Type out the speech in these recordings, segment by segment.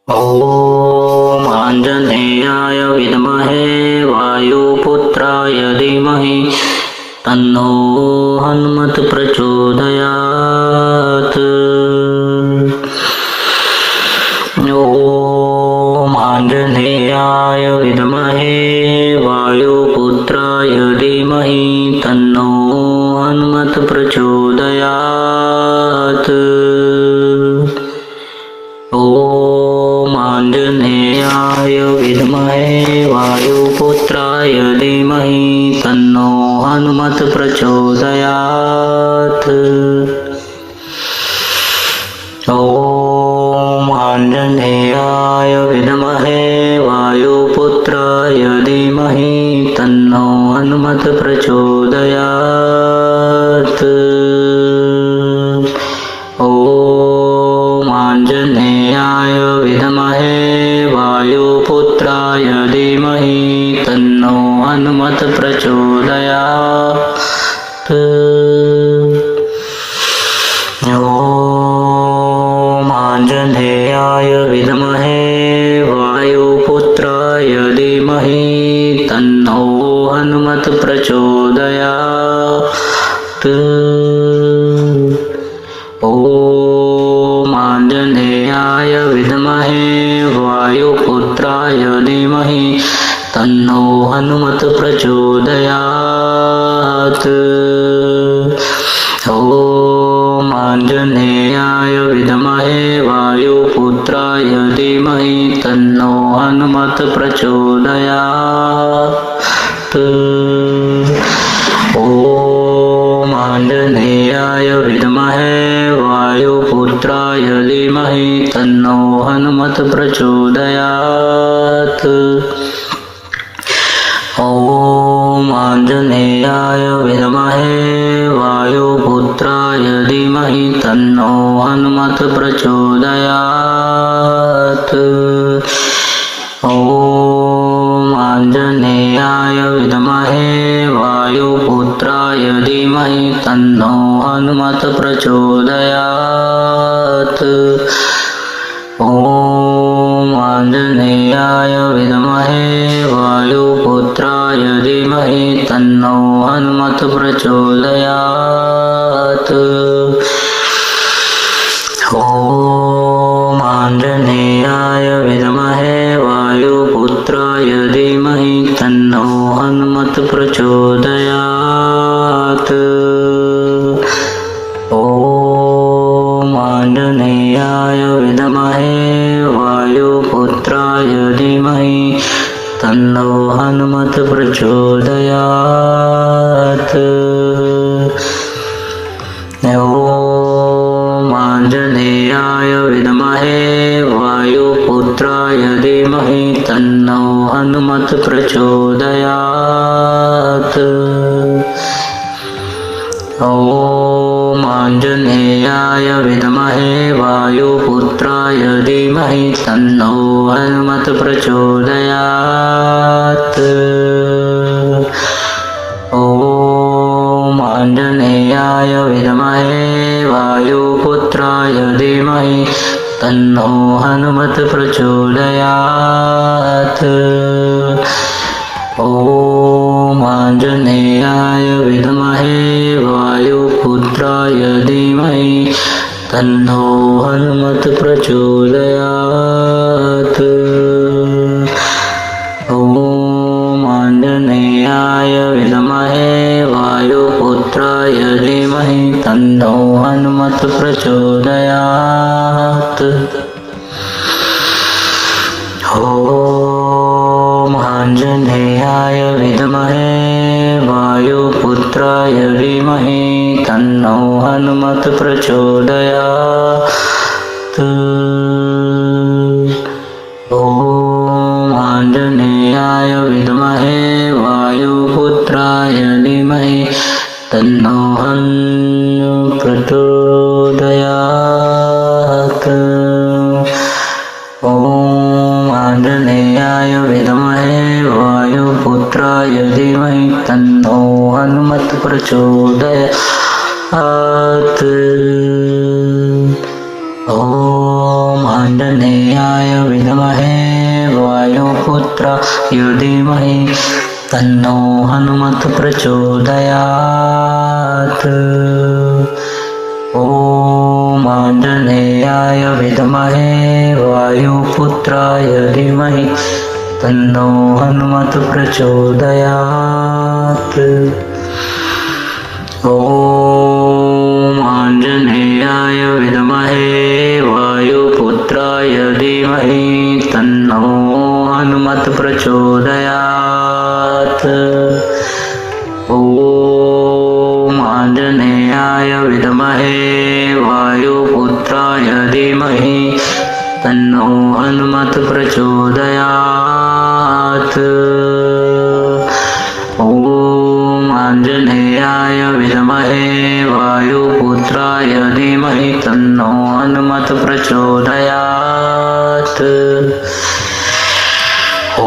ॐ आञ्जनेयाय विद्महे वायुपुत्राय धीमहि तन्नो हनुमत् प्रचोदयात्। ॐ आञ्जनेयाय विद्महे वायुपुत्राय धीमहि तन्नो हनुमत् प्रचोदयात्। ॐ आञ्जनेयाय विद्महे वायुपुत्राय धीमहि तन्नो हनुमत् प्रचोदयात्। ॐ आञ्जनेयाय विद्महे वायुपुत्राय धीमहि तन्नो हनुमत् प्रचोदयात्। ॐ आञ्जनेयाय विद्महे वायुपुत्राय धीमहि तन्नो हनुमत् प्रचोदयात्। ॐ आञ्जनेयाय विद्महे वायुपुत्राय धीमहि तन्नो हनुमत् प्रचोदयात्। ॐ आञ्जनेयाय विद्महे वायुपुत्राय धीमहि तन्नो हनुमत् प्रचोदयात्। ॐ आञ्जनेयाय विद्महे वायुपुत्राय धीमहि तन्नो हनुमत् प्रचोदयात्। ॐ आञ्जनेयाय विद्महे वायुपुत्राय धीमहि तन्नो हनुमत् प्रचोदयात्। ॐ आञ्जनेयाय विद्महे वायुपुत्राय धीमहि तन्नो हनुमत् प्रचोदयात्। ॐ आञ्जनेयाय विद्महे वायुपुत्राय धीमहि तन्नो हनुमत् प्रचोदयात्। ॐ आञ्जनेयाय विद्महे वायुपुत्राय धीमहि तन्नो हनुमत् प्रचोदयात्। ॐ आञ्जनेयाय विद्महे वायुपुत्राय धीमहि तन्नो हनुमत् प्रचोदयात्। ॐ आञ्जनेयाय विद्महे वायुपुत्राय धीमहि तन्नो हनुमत् प्रचोदयात्। ॐ आञ्जनेयाय विद्महे वायुपुत्राय धीमहि तन्नो हनुमत् प्रचोदयात्। ॐ आञ्जनेयाय विद्महे वायुपुत्राय धीमहि तन्नो हनुमत् प्रचोदयात्। ॐ आञ्जनेयाय विद्महे वायुपुत्राय धीमहि तन्नो हनुमत् प्रचोदयात्। ॐ आञ्जनेयाय विद्महे वायुपुत्राय धीमहि तन्नो हनुमत् प्रचोदयात्। ॐ आञ्जनेयाय विद्महे वायुपुत्राय धीमहि तन्नो हनुमत् प्रचोदयात्। ॐ आञ्जनेयाय विद्महे वायुपुत्राय धीमहि तन्नो हनुमत् प्रचोदयात्। ॐ आञ्जनेयाय विद्महे वायुपुत्राय धीमहि तन्नो हनुमत् प्रचोदयात्। ॐ आञ्जनेयाय विद्महे वायुपुत्राय धीमहि तन्नो हनुमत् प्रचोदयात्। ॐ आञ्जनेयाय आंजनेयाय विद्महे वायुपुत्राय धीमहि तन्नो हनुमत् प्रचोदयात्। ॐ आंजनेयाय विद्महे वायुपुत्राय धीमहि तन्नो हनुमत् प्रचोदयात्। ॐ आंजनेयाय विद्महे वायुपुत्राय धीमहि तन्नो हनुमत् प्रचोदयात्। ॐ आंजनेयाय विद्महे वायुपुत्राय धीमहि तन्नो हनुमत् प्रचोदयात्। ॐ आंजनेयाय विद्महे वायुपुत्राय धीमहि तन्नो हनुमत् प्रचोदयात्। ॐ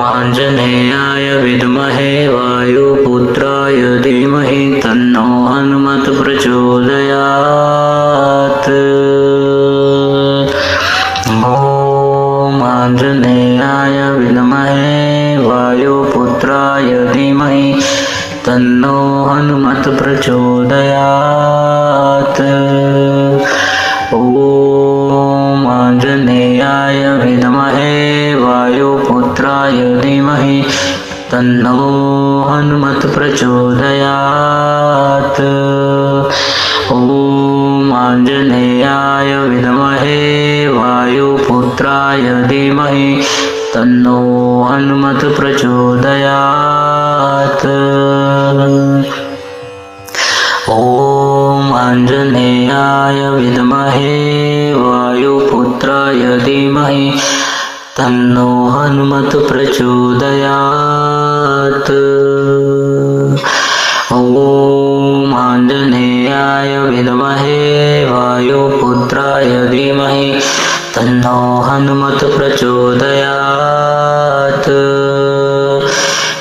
आंजनेयाय विद्महे वायुपुत्राय धीमहि तन्नो हनुमत् प्रचोदयात्। ॐ आंजनेयाय विद्महे वायुपुत्राय धीमहि तन्नो हनुमत् प्रचोदयात्। ॐ आंजनेयाय विद्महे वायुपुत्राय धीमहि तन्नो हनुमत् प्रचोदयात्। ॐ आंजनेयाय विद्महे वायुपुत्राय धीमहि तन्नो हनुमत् प्रचोदयात्। ॐ आंजनेयाय विद्महे वायुपुत्राय धीमहि तन्नो हनुमत् प्रचोदयात्। ॐ आंजनेयाय विद्महे वायुपुत्राय धीमहि तन्नो हनुमत् प्रचोदयात्।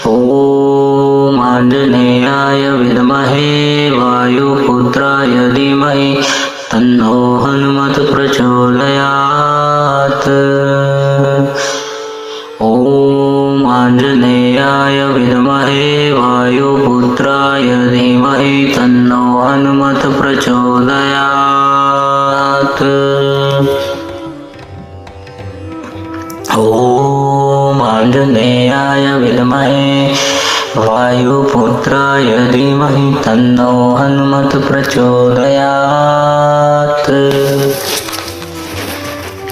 ॐ आंजनेयाय विद्महे वायुपुत्राय धीमहि तन्नो हनुमत् प्रचोदयात्। ॐ आंजनेयाय विद्महे वायुपुत्राय धीमहि तन्नो हनुमत् प्रचोदयात्। ॐ आंजनेयाय विद्महे वायुपुत्राय धीमहि तन्नो हनुमत् प्रचोदयात्।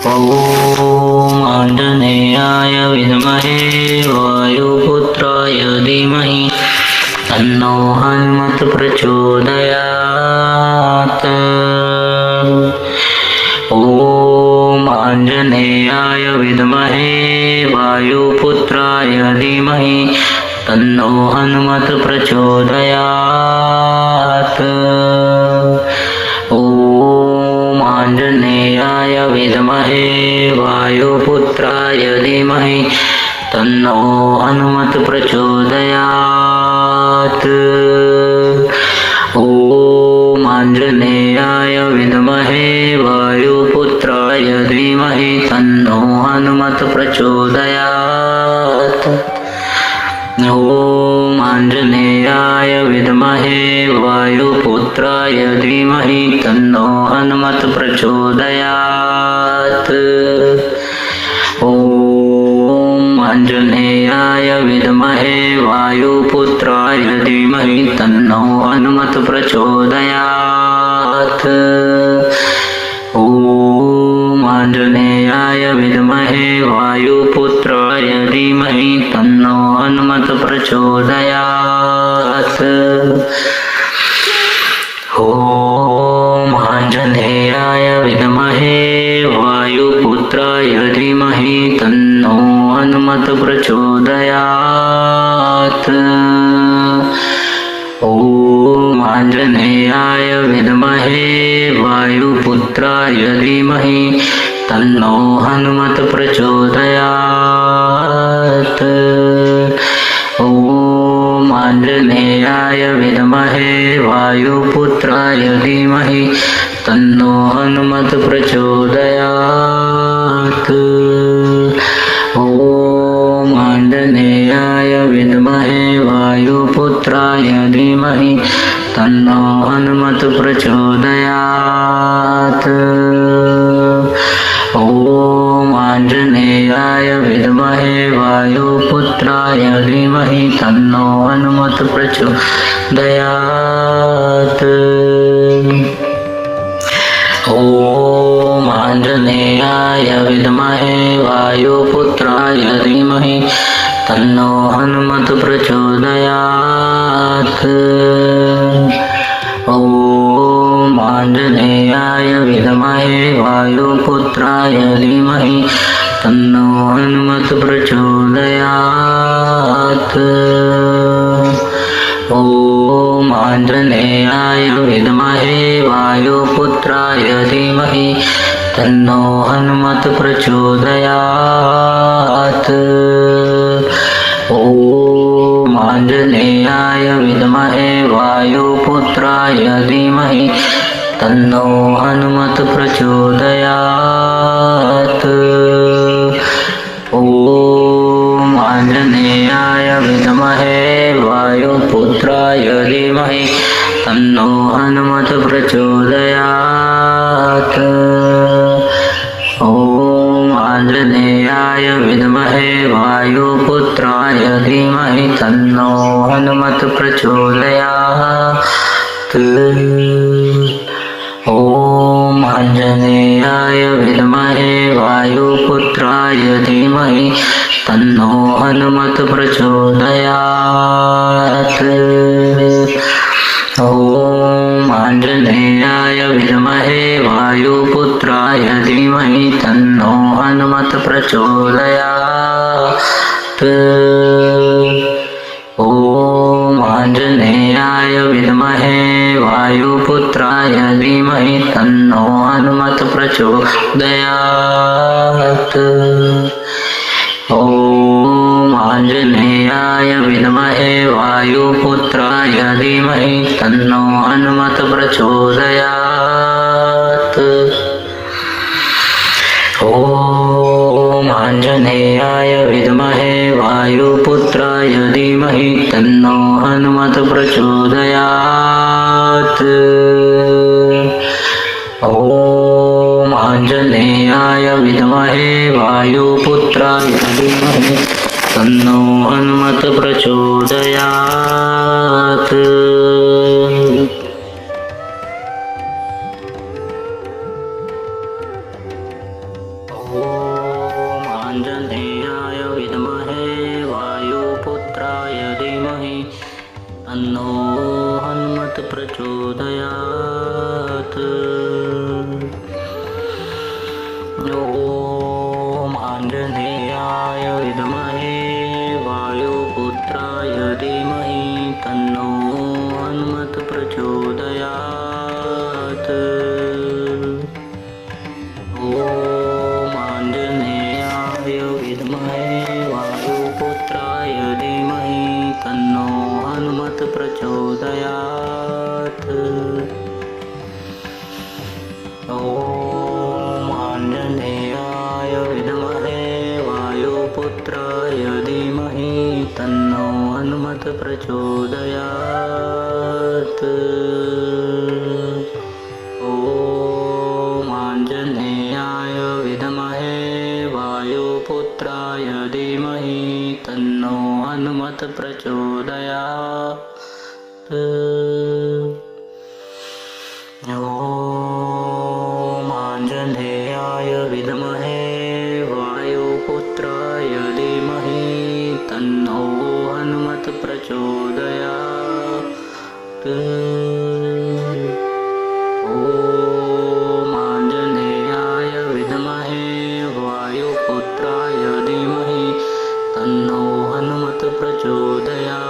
ॐ आंजनेयाय विद्महे वायुपुत्राय धीमहि तन्नो हनुमत् प्रचोदयात्। ॐ आंजनेयाय विद्महे वायुपुत्राय धीमहि तन्नो हनुमत् प्रचोदयात्। ॐ आंजनेयाय विद्महे वायुपुत्राय धीमहि तन्नो हनुमत् प्रचोदयात्। ॐ आंजनेयाय विद्महे वायुपुत्राय धीमहि तन्नो हनुमत् प्रचोदयात्। ॐ आंजनेयाय विद्महे वायुपुत्राय धीमहि तन्नो हनुमत् प्रचोदयात्। ॐ आंजनेयाय विद्महे वायुपुत्राय धीमहि तन्नो हनुमत् प्रचोदयात्। ॐ आंजनेयाय विद्महे वायुपुत्राय धीमहि तन्नो हनुमत् प्रचोदयात्। ॐ आंजनेयाय विद्महे वायुपुत्राय धीमहि तन्नो हनुमत् प्रचोदयात्। ॐ आंजनेयाय विद्महे वायुपुत्राय धीमहि तन्नो हनुमत् प्रचोदयात्। ॐ आंजनेयाय विद्महे वायुपुत्राय धीमहि तन्नो हनुमत् प्रचोदयात्। तन्नो हनुमत प्रचोदयात्। ॐ आञ्जनेयाय विद्महे वायुपुत्राय धीमहि तन्नो हनुमत प्रचोदयात्। ॐ आञ्जनेयाय विद्महे वायुपुत्राय धीमहि तन्नो हनुमत प्रचोदयात्। ॐ आञ्जनेयाय विद्महे वायुपुत्राय धीमहि तन्नो हनुमत प्रचोदयात्। ॐ आञ्जनेयाय विद्महे वायुपुत्राय धीमहि तन्नो हनुमत प्रचोदयात्। ॐ आञ्जनेयाय विद्महे वायुपुत्राय धीमहि तन्नो हनुमत प्रचोदयात्। ॐ आञ्जनेयाय विद्महे वायुपुत्राय धीमहि तन्नो हनुमत प्रचोदयात्। ॐ आञ्जनेयाय विद्महे वायुपुत्राय धीमहि तन्नो हनुमत प्रचोदयात्। ॐ आञ्जनेयाय विद्महे वायुपुत्राय धीमहि तन्नो हनुमत प्रचोदयात्। ॐ आञ्जनेयाय विद्महे वायुपुत्राय धीमहि तन्नो हनुमत प्रचोदयात्। ॐ आञ्जनेयाय विद्महे वायुपुत्राय धीमहि तन्नो हनुमत प्रचोदयात्। ॐ आञ्जनेयाय विद्महे वायुपुत्राय धीमहि तन्नो हनुमत प्रचोदयात्। ॐ आञ्जनेयाय विद्महे वायुपुत्राय धीमहि तन्नो हनुमत प्रचोदयात्। ॐ आञ्जनेयाय विद्महे वायुपुत्राय धीमहि तन्नो हनुमत प्रचोदयात्। ॐ आञ्जनेयाय विद्महे वायुपुत्राय धीमहि तन्नो हनुमत प्रचोदयात्। ॐ आञ्जनेयाय विद्महे वायुपुत्राय धीमहि तन्नो हनुमत प्रचोदयात्। ॐ आञ्जनेयाय विद्महे वायुपुत्राय धीमहि तन्नो हनुमत प्रचोदयात्। ॐ आञ्जनेयाय विद्महे वायुपुत्राय धीमहि तन्नो हनुमत प्रचोदयात्। ॐ आञ्जनेयाय विद्महे वायुपुत्राय धीमहि तन्नो हनुमत प्रचोदयात्। ॐ आञ्जनेयाय विद्महे वायुपुत्राय धीमहि तन्नो हनुमत प्रचोदयात्। ॐ आञ्जनेयाय विद्महे वायुपुत्राय धीमहि तन्नो हनुमत प्रचोदयात्।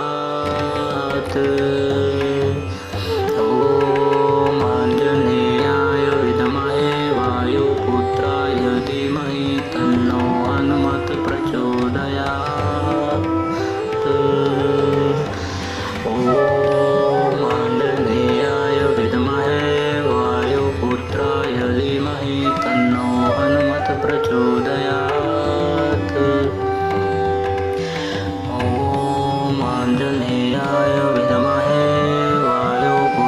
ॐ आञ्जनेयाय विद्महे वायुपुत्राय धीमहि तन्नो हनुमत प्रचोदयात्। ॐ आञ्जनेयाय विद्महे वायुपुत्राय धीमहि तन्नो हनुमत प्रचोदयात्। ॐ आञ्जनेयाय विद्महे वायुपुत्राय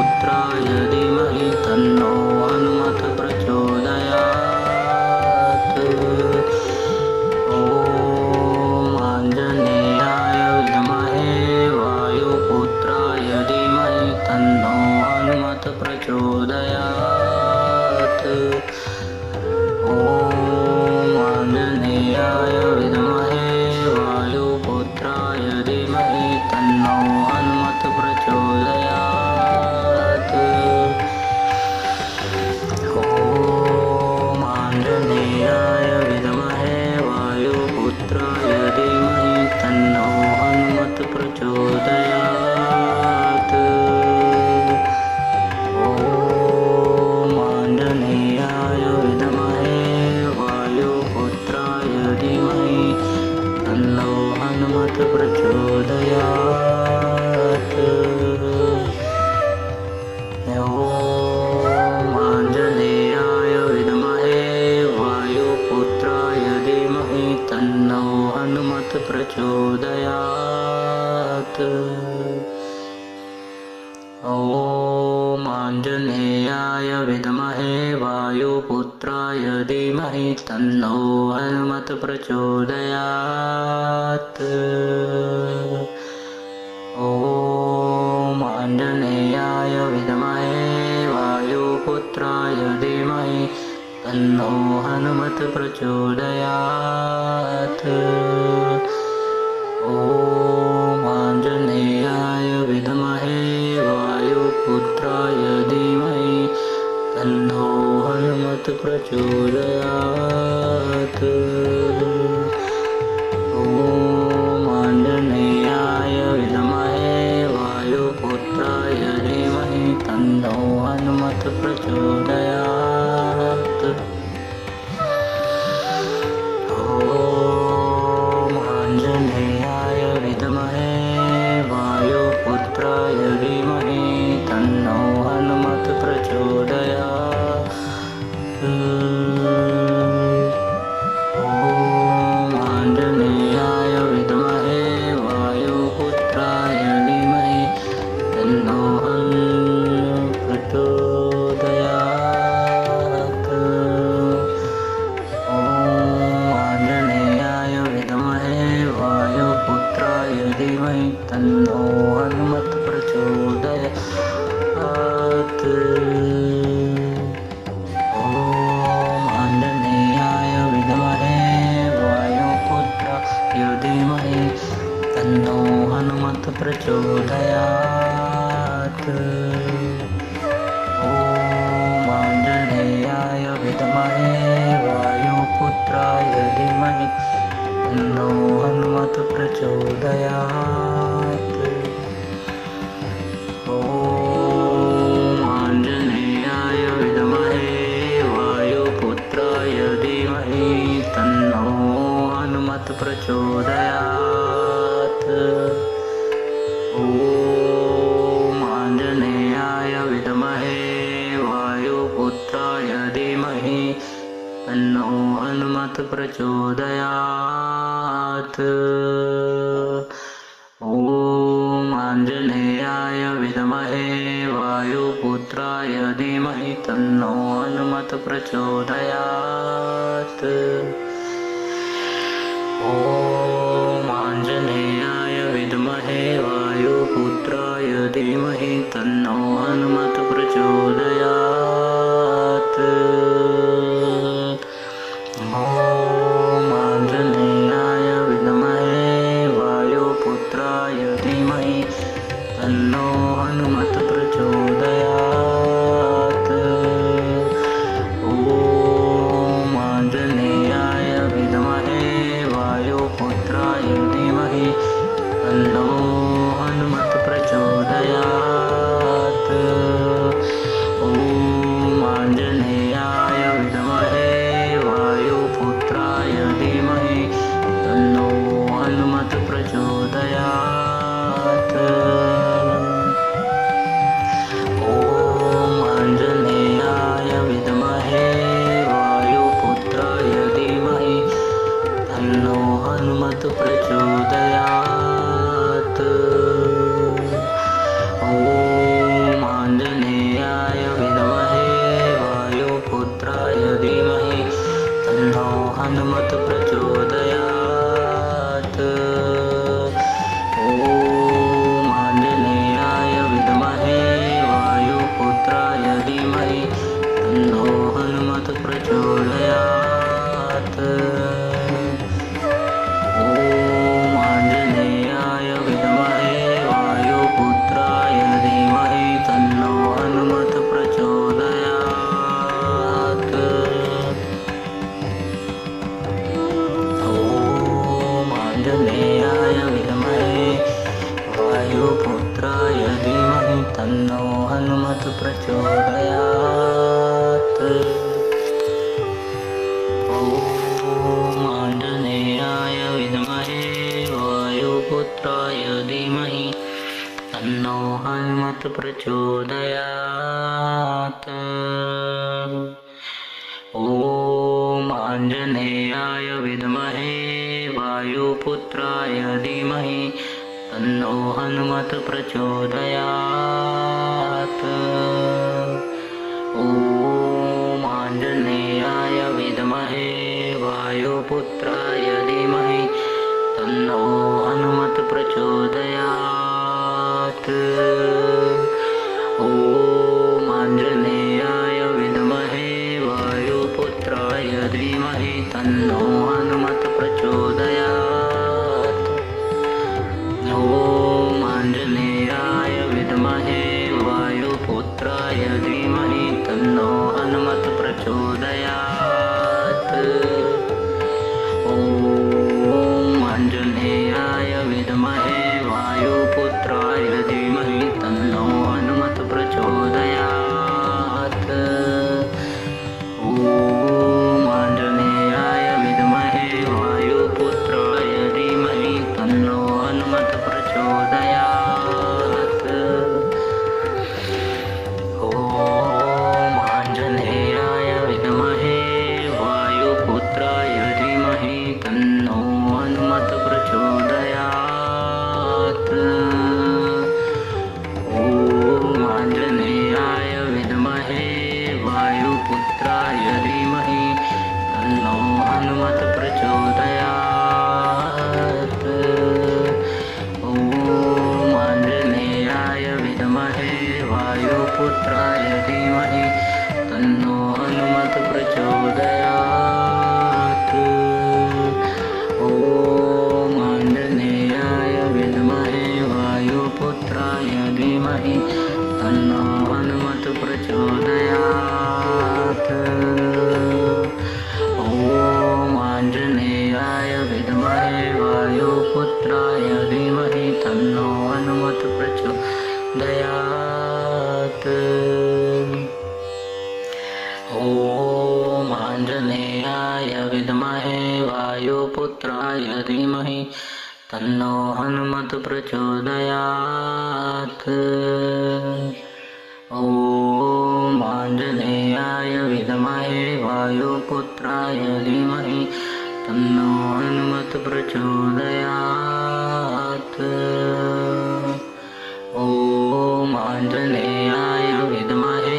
तन्नो हनुमत् प्रचोदयात्। ॐ आञ्जनेयाय विद्महे वायुपुत्राय धीमहि तन्नो हनुमत् प्रचोदयात्। ॐ आञ्जनेयाय विद्महे वायुपुत्राय धीमहि तन्नो हनुमत् प्रचोदयात्। ॐ आञ्जनेयाय विद्महे वायुपुत्राय धीमहि तन्नो हनुमत् प्रचोदयात्। ॐ आञ्जनेयाय विद्महे वायुपुत्राय धीमहि तन्नो हनुमत् प्रचोदयात्। ॐ आञ्जनेयाय विद्महे वायुपुत्राय धीमहि तन्नो हनुमत् प्रचोदयात्। ॐ आञ्जनेयाय विद्महे वायुपुत्राय धीमहि तन्नो हनुमत् प्रचोदयात्। ॐ आञ्जनेयाय विद्महे वायुपुत्राय धीमहि तन्नो हनुमत् प्रचोदयात्। ॐ आञ्जनेयाय विद्महे वायुपुत्राय धीमहि तन्नो हनुमत् प्रचोदयात्। ॐ आञ्जनेयाय विद्महे वायुपुत्राय धीमहि तन्नो हनुमत् प्रचोदयात्। ॐ आञ्जनेयाय विद्महे वायुपुत्राय धीमहि तन्नो हनुमत् प्रचोदयात्। ॐ आञ्जनेयाय विद्महे वायुपुत्राय धीमहि तन्नो हनुमत् प्रचोदयात्। ॐ आञ्जनेयाय विद्महे वायुपुत्राय धीमहि तन्नो हनुमत् प्रचोदयात्। ॐ आञ्जनेयाय विद्महे वायुपुत्राय धीमहि तन्नो हनुमत् प्रचोदयात्। ॐ आञ्जनेयाय विद्महे वायुपुत्राय धीमहि तन्नो हनुमत् प्रचोदयात्। ॐ आञ्जनेयाय विद्महे वायुपुत्राय धीमहि तन्नो हनुमत् प्रचोदयात्। ॐ आञ्जनेयाय विद्महे वायुपुत्राय धीमहि तन्नो हनुमत् प्रचोदयात्। ॐ आञ्जनेयाय विद्महे वायुपुत्राय धीमहि तन्नो हनुमत् प्रचोदयात्। ॐ आञ्जनेयाय विद्महे वायुपुत्राय धीमहि तन्नो हनुमत् प्रचोदयात्। ॐ आञ्जनेयाय विद्महे वायुपुत्राय धीमहि तन्नो हनुमत् प्रचोदयात्। ॐ आञ्जनेयाय विद्महे वायुपुत्राय धीमहि तन्नो हनुमत् प्रचोदयात्। ॐ आञ्जनेयाय विद्महे वायुपुत्राय धीमहि तन्नो हनुमत् प्रचोदयात्। ॐ आञ्जनेयाय विद्महे वायुपुत्राय धीमहि तन्नो हनुमत् प्रचोदयात्। ॐ हनुमत प्रचोदयात्। ॐ आञ्जनेयाय विद्महे वायुपुत्राय धीमहि तन्नो हनुमत प्रचोदयात्। ॐ आञ्जनेयाय विद्महे वायुपुत्राय धीमहि तन्नो हनुमत प्रचोदयात्। ॐ आञ्जनेयाय विद्महे वायुपुत्राय धीमहि तन्नो हनुमत प्रचोदयात्। ॐ आञ्जनेयाय विद्महे वायुपुत्राय धीमहि तन्नो हनुमत प्रचोदयात्। ॐ आञ्जनेयाय विद्महे वायुपुत्राय धीमहि तन्नो हनुमत प्रचोदयात्। ॐ आञ्जनेयाय विद्महे वायुपुत्राय धीमहि तन्नो हनुमत प्रचोदयात्। ॐ आञ्जनेयाय विद्महे वायुपुत्राय धीमहि तन्नो हनुमत प्रचोदयात्। ॐ आञ्जनेयाय विद्महे वायुपुत्राय धीमहि तन्नो हनुमत प्रचोदयात्। ॐ आञ्जनेयाय विद्महे वायुपुत्राय धीमहि तन्नो हनुमत प्रचोदयात्। ॐ आञ्जनेयाय विद्महे वायुपुत्राय धीमहि तन्नो हनुमत प्रचोदयात्। ॐ आञ्जनेयाय विद्महे वायुपुत्राय धीमहि तन्नो हनुमत प्रचोदयात्। ॐ आञ्जनेयाय विद्महे वायुपुत्राय धीमहि तन्नो हनुमत प्रचोदयात्। ॐ आञ्जनेयाय विद्महे वायुपुत्राय धीमहि तन्नो हनुमत प्रचोदयात्। ॐ आञ्जनेयाय विद्महे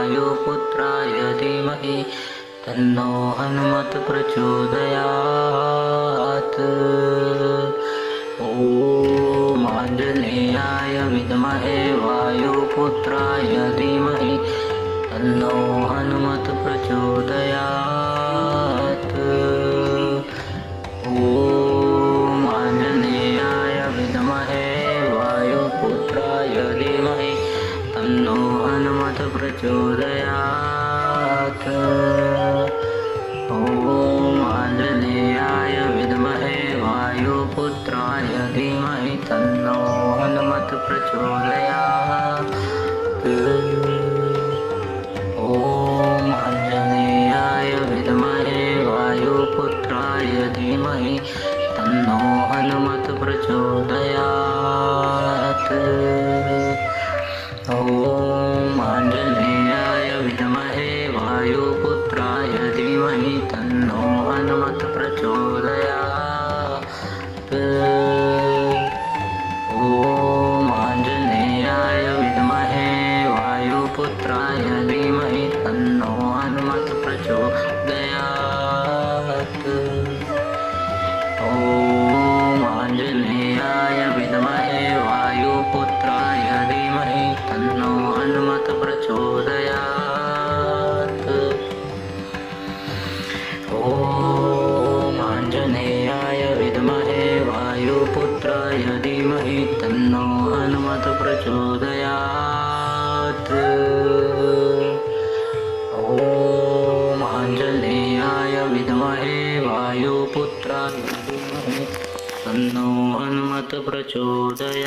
वायुपुत्राय धीमहि तन्नो हनुमत प्रचोदयात्। ॐ आञ्जनेयाय विद्महे वायुपुत्राय धीमहि तन्नो हनुमत प्रचोदयात्। ॐ आञ्जनेयाय विद्महे वायुपुत्राय धीमहि तन्नो हनुमत प्रचोदयात्। ॐ आञ्जनेयाय विद्महे वायुपुत्राय धीमहि तन्नो हनुमत प्रचोदयात्। ॐ आञ्जनेयाय विद्महे वायुपुत्राय धीमहि तन्नो हनुमत प्रचोदयात्। ॐ आञ्जनेयाय विद्महे वायुपुत्राय धीमहि तन्नो हनुमत प्रचोदयात्। ॐ आञ्जनेयाय विद्महे वायुपुत्राय धीमहि तन्नो हनुमत प्रचोदयात्। ॐ आञ्जनेयाय विद्महे वायुपुत्राय धीमहि तन्नो हनुमत प्रचोदयात्। ॐ आञ्जनेयाय विद्महे वायुपुत्राय धीमहि तन्नो हनुमत प्रचोदयात्। ॐ आञ्जनेयाय विद्महे वायुपुत्राय धीमहि तन्नो हनुमत प्रचोदयात्।